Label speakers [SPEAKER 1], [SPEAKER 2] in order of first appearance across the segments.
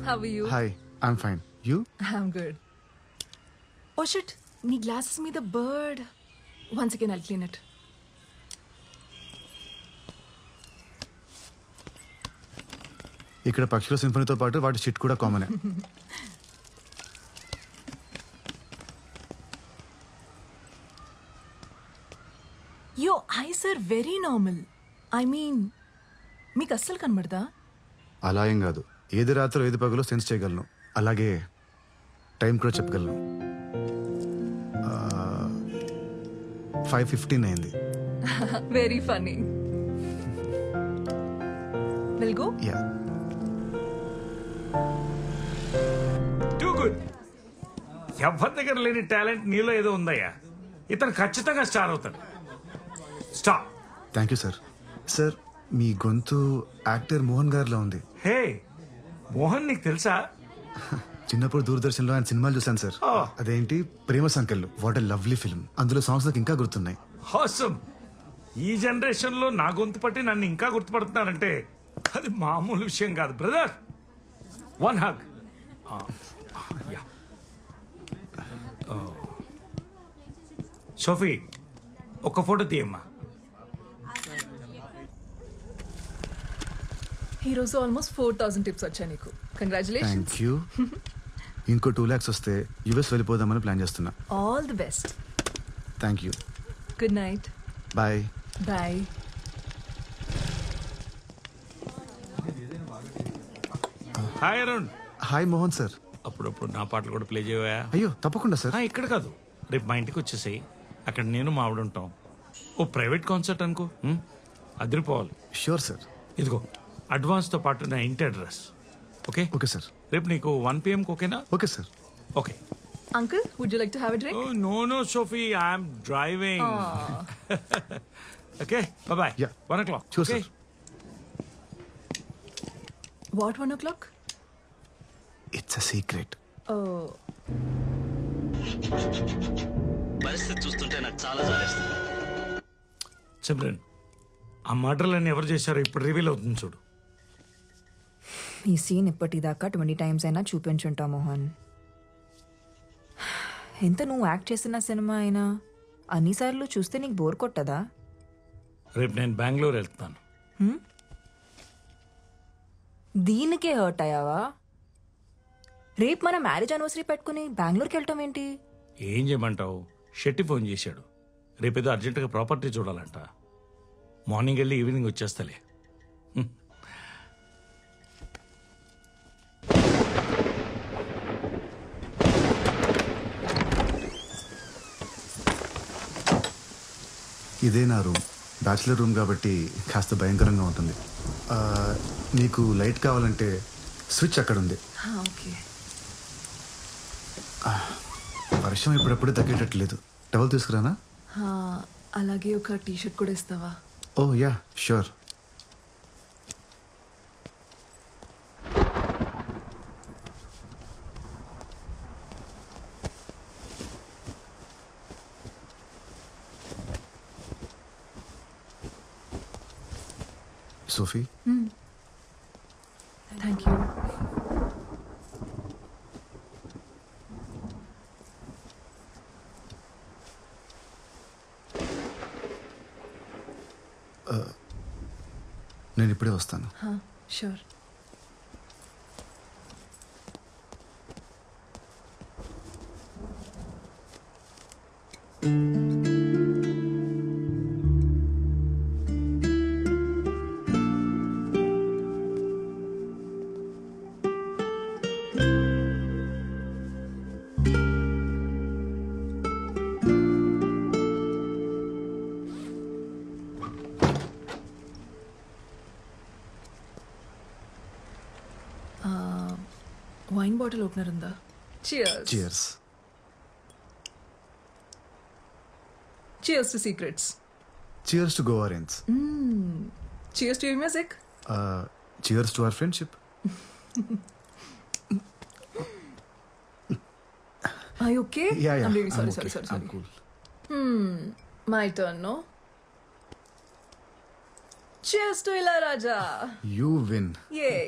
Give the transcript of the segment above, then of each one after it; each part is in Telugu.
[SPEAKER 1] How are you?
[SPEAKER 2] Hi, I'm fine. You?
[SPEAKER 1] I'm good. Oh shit, nee glasses me the bird. Once again, I'll clean it.
[SPEAKER 2] ఇక్కడ పక్షుల సింఫనీతో పాటు వాటి షిట్ కూడా కామనే.
[SPEAKER 1] Your eyes are very normal. I mean, మీకు అస్సలు కనబడదా?
[SPEAKER 2] అలా ఏం కాదు. ఏది రాత్రో ఏది పగలో సెన్స్ చేయగలను. అలాగే టైం కూడా చెప్పగలను. 5:15 అయింది.
[SPEAKER 1] Very funny. We'll go?
[SPEAKER 2] Yeah.
[SPEAKER 3] Too good. ఎవరి దగ్గర లేని టాలెంట్ నీలో ఏదో ఉందయ్యా. ఇతను ఖచ్చితంగా స్టార్ అవుతాడు. Star.
[SPEAKER 2] Thank you sir. Sir, మీ గొంతు యాక్టర్ మోహన్ గారిలో ఉంది.
[SPEAKER 3] హే మోహన్, నీకు తెలుసా?
[SPEAKER 2] చిన్నప్పుడు దూరదర్శన్లో ఆయన సినిమాలు చూశాను సార్. అదేంటి ప్రేమ సంఖ్యలు. What a lovely film. అందులో సాంగ్స్ నాకు ఇంకా గుర్తున్నాయి.
[SPEAKER 3] హాసమ్. ఈ జనరేషన్ లో నా గొంతు పట్టి నన్ను ఇంకా గుర్తుపడుతున్నారంటే అది మామూలు విషయం కాదు బ్రదర్. One hug. సోఫీ, ఒక ఫోటో తీయమ్మా.
[SPEAKER 1] ఈ రోజు ఆల్మోస్ట్ 4,000 టిప్స్ వచ్చాయి నీకు. కంగ్రాచులేషన్స్.
[SPEAKER 2] Thank you. ఇంకో 2 lakhs వస్తే యుఎస్ వెళ్ళిపోదామని ప్లాన్ చేస్తున్నా.
[SPEAKER 1] All the best.
[SPEAKER 2] Thank you.
[SPEAKER 1] Good night.
[SPEAKER 2] Bye.
[SPEAKER 1] Bye.
[SPEAKER 3] Hi Arun.
[SPEAKER 2] Hi Mohan sir.
[SPEAKER 3] అప్పుడప్పుడు నా పాటలు కూడా ప్లే చేయవా?
[SPEAKER 2] అయ్యో తప్పకుండా సార్.
[SPEAKER 3] ఇక్కడ కాదు, రేపు మా ఇంటికి వచ్చేసాయి. అక్కడ నేను మా ఆవిడ ఉంటాం. ఓ ప్రైవేట్ కాన్సర్ట్ అనుకో, అదిరిపోవాలి.
[SPEAKER 2] Sure sir.
[SPEAKER 3] ఇదిగో అడ్వాన్స్ తో పాటు నా ఇంటి అడ్రస్. ఓకే?
[SPEAKER 2] Okay sir.
[SPEAKER 3] రేపు నీకు 1 PM ఓకేనా?
[SPEAKER 2] Okay sir.
[SPEAKER 3] Okay.
[SPEAKER 1] Uncle, would you like to have a drink?
[SPEAKER 3] Oh, no, Sophie, I'm driving. Okay, bye-bye.
[SPEAKER 2] Yeah.
[SPEAKER 3] 1 o'clock.
[SPEAKER 2] Sure,
[SPEAKER 3] okay?
[SPEAKER 2] sir.
[SPEAKER 1] What, 1 o'clock?
[SPEAKER 2] It's a secret.
[SPEAKER 1] Oh.
[SPEAKER 4] పరిస్థితి చూస్తుంటే నాకు చాలా జాలేస్తుంది.
[SPEAKER 3] సిమ్రన్, ఆ మర్డర్లన్నీ ఎవరు చేశారో ఇప్పుడు రివీల్ అవుతుంది చూడు.
[SPEAKER 5] ఈ సీన్ ఇప్పటిదాకా 20 times అయినా చూపించుంటా మోహన్. ఎంత నువ్వు యాక్ట్ చేసిన సినిమా అయినా అన్నిసార్లు చూస్తే నీకు బోర్ కొట్టదా?
[SPEAKER 3] రేపు నేను బెంగళూరు వెళ్తాను.
[SPEAKER 5] దీనికే హర్ట్ అయ్యావా? రేపు మన మ్యారేజ్ యానివర్సరీ పెట్టుకుని బెంగళూరుకి వెళ్ళటం ఏంటి?
[SPEAKER 3] ఏం చేయమంటావు? షెట్టి ఫోన్ చేశాడు. రేపేదో అర్జెంటుగా ప్రాపర్టీ చూడాలంట. మార్నింగ్ వెళ్ళి ఈవినింగ్ వచ్చేస్తలే.
[SPEAKER 2] ఇదే నా రూమ్. బ్యాచిలర్ రూమ్ కాబట్టి కాస్త భయంకరంగా ఉంటుంది. నీకు లైట్ కావాలంటే స్విచ్ అక్కడ ఉంది.
[SPEAKER 1] Okay.
[SPEAKER 2] వర్షం ఇప్పుడప్పుడు తగ్గేటట్లేదు. టవల్ తీసుకురానా?
[SPEAKER 1] అలాగే ఒక టీ-షర్ట్ కూడా ఇస్తావా?
[SPEAKER 2] Oh yeah sure. Sophie?
[SPEAKER 1] Thank you.
[SPEAKER 2] నేను ఇప్పుడే వస్తాను.
[SPEAKER 1] Sure. వైన్ బాటిల్ ఓపెనర్ ఉందా? Cheers.
[SPEAKER 2] Cheers.
[SPEAKER 1] Cheers to secrets.
[SPEAKER 2] Cheers to Goa Rains.
[SPEAKER 1] Cheers to your music.
[SPEAKER 2] Cheers to our friendship.
[SPEAKER 1] Are you okay?
[SPEAKER 2] Yeah.
[SPEAKER 1] I'm really sorry,
[SPEAKER 2] I'm okay.
[SPEAKER 1] sorry.
[SPEAKER 2] I'm cool.
[SPEAKER 1] My turn, no? Cheers to Ilayaraja.
[SPEAKER 2] You win.
[SPEAKER 1] Yay.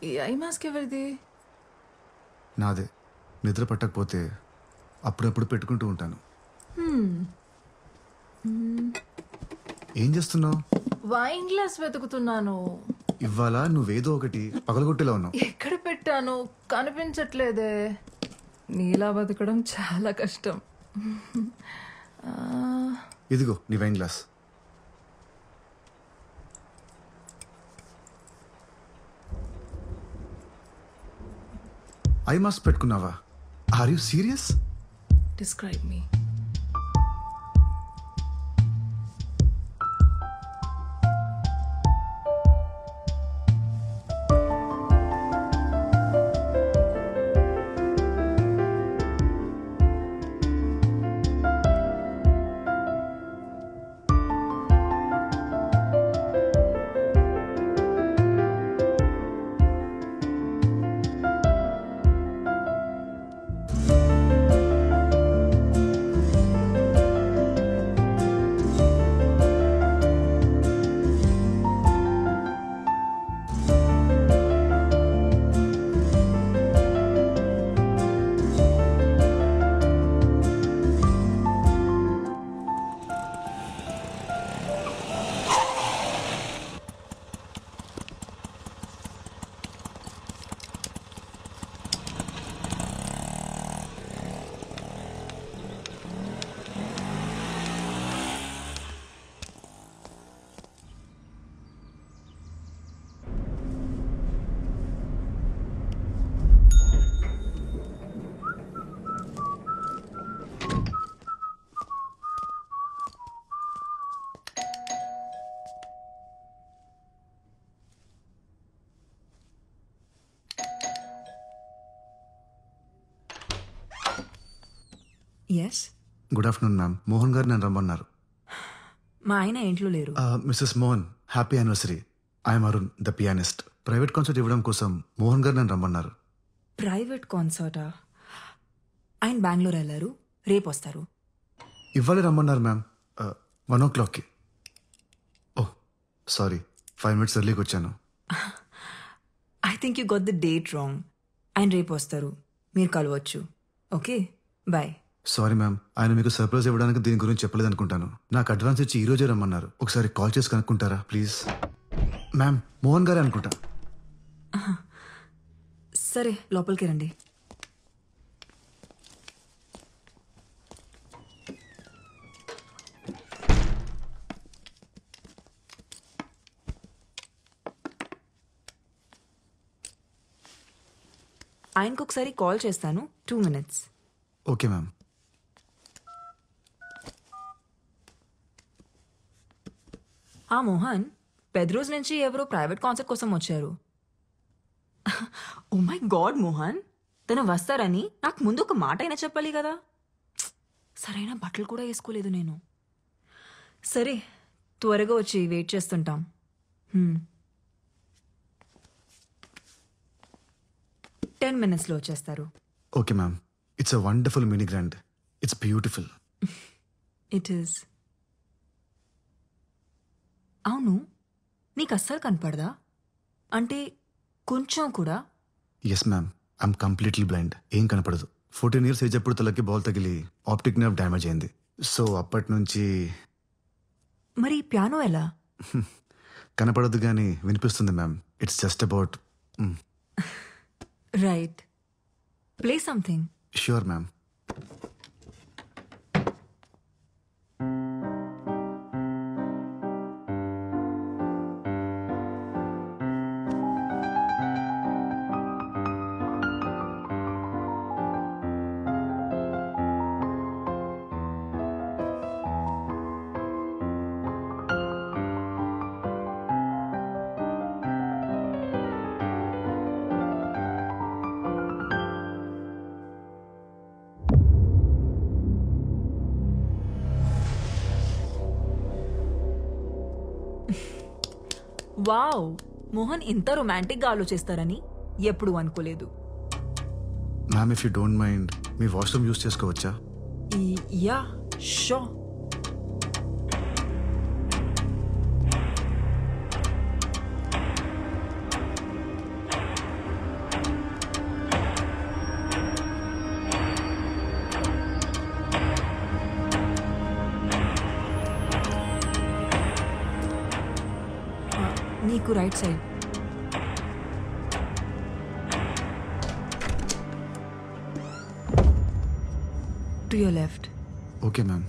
[SPEAKER 1] ఈ ఐ మాస్క్ ఎవరిది?
[SPEAKER 2] నాదే. నిద్ర పట్టకపోతే అప్పుడప్పుడు పెట్టుకుంటూ ఉంటాను. ఏం చేస్తున్నావు?
[SPEAKER 1] వైన్ గ్లాస్ వెతుకుతున్నాను.
[SPEAKER 2] ఇవాళ నువ్వేదో ఒకటి పగలగొట్టేలా ఉన్నావు.
[SPEAKER 1] ఎక్కడ పెట్టాను కనిపించట్లేదే. నీలా బతకడం చాలా కష్టం.
[SPEAKER 2] ఇదిగో నీ వైన్ గ్లాస్. ఐ మాస్క్ పెట్టుకున్నావా? Are you serious?
[SPEAKER 1] Describe me.
[SPEAKER 5] Yes.
[SPEAKER 2] Good afternoon ma'am. Mohan garu నన్ను రమ్మన్నారు.
[SPEAKER 5] మా ఆయన ఇంట్లో లేరు.
[SPEAKER 2] Mrs Mohan, happy anniversary. I'm Arun, the pianist. Private concert ఇవ్వడం కోసం మోహన్ గారు నన్ను రమ్మన్నారు.
[SPEAKER 5] ప్రైవేట్ కాన్సర్టా? ఆయన బెంగళూరు వెళ్ళారు, రేపు వస్తారు.
[SPEAKER 2] ఇవ్వాలి రమ్మన్నారు మ్యామ్. 1 o'clockకి. ఓ సారీ, 5 minutes ఎర్లీకి వచ్చాను.
[SPEAKER 5] I think you got the date wrong. ఆయన రేపు వస్తారు, మీరు కలవచ్చు. Okay, bye.
[SPEAKER 2] సారీ మ్యామ్, ఆయన మీకు సర్ప్రైజ్ ఇవ్వడానికి దీని గురించి చెప్పలేదు అనుకుంటాను. నాకు అడ్వాన్స్ ఇచ్చి ఈ రోజే రమ్మన్నారు. ఒకసారి కాల్ చేసి కనుక్కుంటారా ప్లీజ్? మ్యామ్, మోహన్ గారే అనుకుంటా.
[SPEAKER 5] సరే, లోపలికి రండి. ఆయనకు ఒకసారి కాల్ చేస్తాను. 2 minutes.
[SPEAKER 2] Okay ma'am.
[SPEAKER 5] ఆ మోహన్, పెద్రోజ్ నుంచి ఎవరో ప్రైవేట్ కాన్సర్ట్ కోసం వచ్చారు. ఓ మై గాడ్ మోహన్, తను వస్తారని నాకు ముందు ఒక మాట అయినా చెప్పాలి కదా. సరైన బట్టలు కూడా వేసుకోలేదు నేను. సరే, త్వరగా వచ్చి వెయిట్ చేస్తుంటాం. 10 minutesలో వచ్చేస్తారు.
[SPEAKER 2] Okay ma'am. It's a wonderful mini grand. It's beautiful.
[SPEAKER 5] It is. అవును, నీకు అస్సలు కనపడదా? అంటే కొంచెం కూడా?
[SPEAKER 2] Yes ma'am, I'm completely blind. ఏం కనపడదు. 14 years ఏజ్ అప్పుడు తలకి బాల్ తగిలి ఆప్టిక్ నర్వ్ డ్యామేజ్ అయింది. సో అప్పటి నుంచి
[SPEAKER 5] మరి పియానో ఎలా?
[SPEAKER 2] కనపడదు కానీ వినిపిస్తుంది ma'am. It's just about.
[SPEAKER 5] Right, play something.
[SPEAKER 2] Sure ma'am.
[SPEAKER 5] Wow, Mohan ఇంత రొమాంటిక్గా ఆలోచిస్తారని ఎప్పుడు అనుకోలేదు.
[SPEAKER 2] Ma'am, if you don't mind me washroom use చేసుకోవచ్చా?
[SPEAKER 5] Yeah, sure. నీకు right side. To your left.
[SPEAKER 2] Okay ma'am.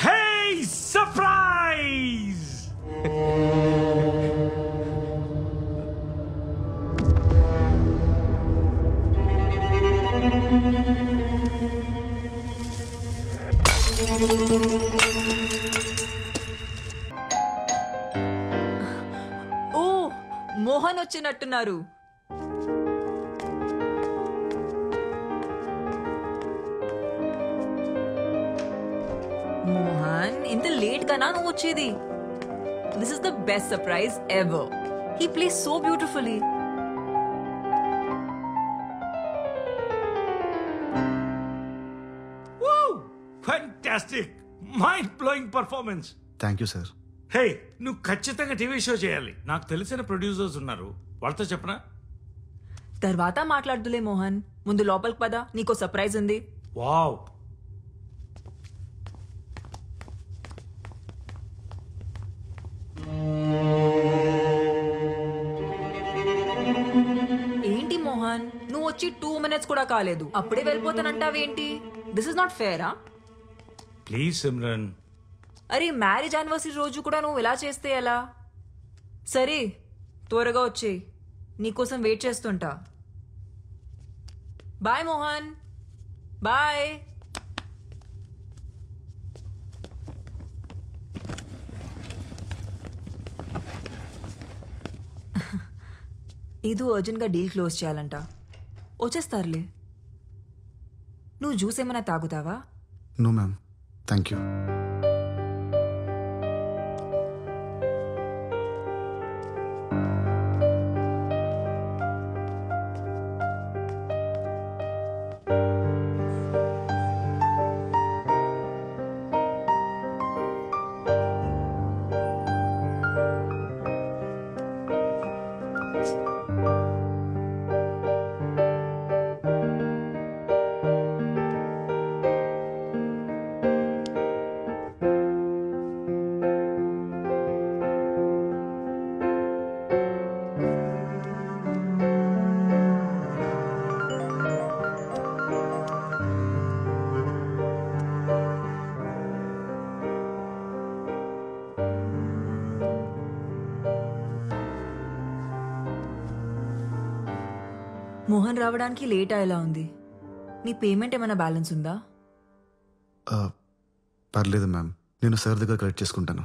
[SPEAKER 3] Hey, surprise!
[SPEAKER 5] Oh, Mohan వచ్చినట్టున్నారు. మోహన్, ఇంత లేట్ గానా నువ్వు వచ్చేది? This is the best surprise ever. He plays so beautifully.
[SPEAKER 3] Woo! Fantastic! Mind-blowing performance.
[SPEAKER 2] Thank you sir.
[SPEAKER 3] Hey, నువ్వు ఖచ్చితంగా టీవీ షో చేయాలి. నాకు తెలిసిన ప్రొడ్యూసర్స్ ఉన్నారు, వాళ్ళతో చెప్పనా?
[SPEAKER 5] తర్వాత మాట్లాడుదులే మోహన్, ముందు లోపలికి పద, నీకో సర్ప్రైజ్ ఉంది.
[SPEAKER 3] వావ్!
[SPEAKER 5] ఏంటి మోహన్, నువ్వు వచ్చి 2 minutes కూడా కాలేదు, అప్పుడే వెళ్ళిపోతానంటావేంటి? దిస్ ఇస్ నాట్ ఫేరా?
[SPEAKER 3] ప్లీజ్ సిమ్రన్.
[SPEAKER 5] అరే, మ్యారేజ్ యానివర్సరీ రోజు కూడా నువ్వు ఇలా చేస్తే ఎలా? సరే, త్వరగా వచ్చేయ్, నీకోసం వెయిట్ చేస్తుంటా. Bye Mohan, bye. ఇది అర్జెంట్గా డీల్ క్లోజ్ చేయాలంట. వచ్చేస్తారులే. నువ్వు జ్యూస్ ఏమైనా తాగుతావా?
[SPEAKER 2] No ma'am, thank you.
[SPEAKER 5] Mohan రావడానికి లేట్ అయ్యేలా ఉంది. నీ పేమెంట్ ఏమైనా బ్యాలెన్స్ ఉందా?
[SPEAKER 2] పర్లేదు మ్యామ్, నేను సార్ దగ్గర కలెక్ట్ చేసుకుంటాను.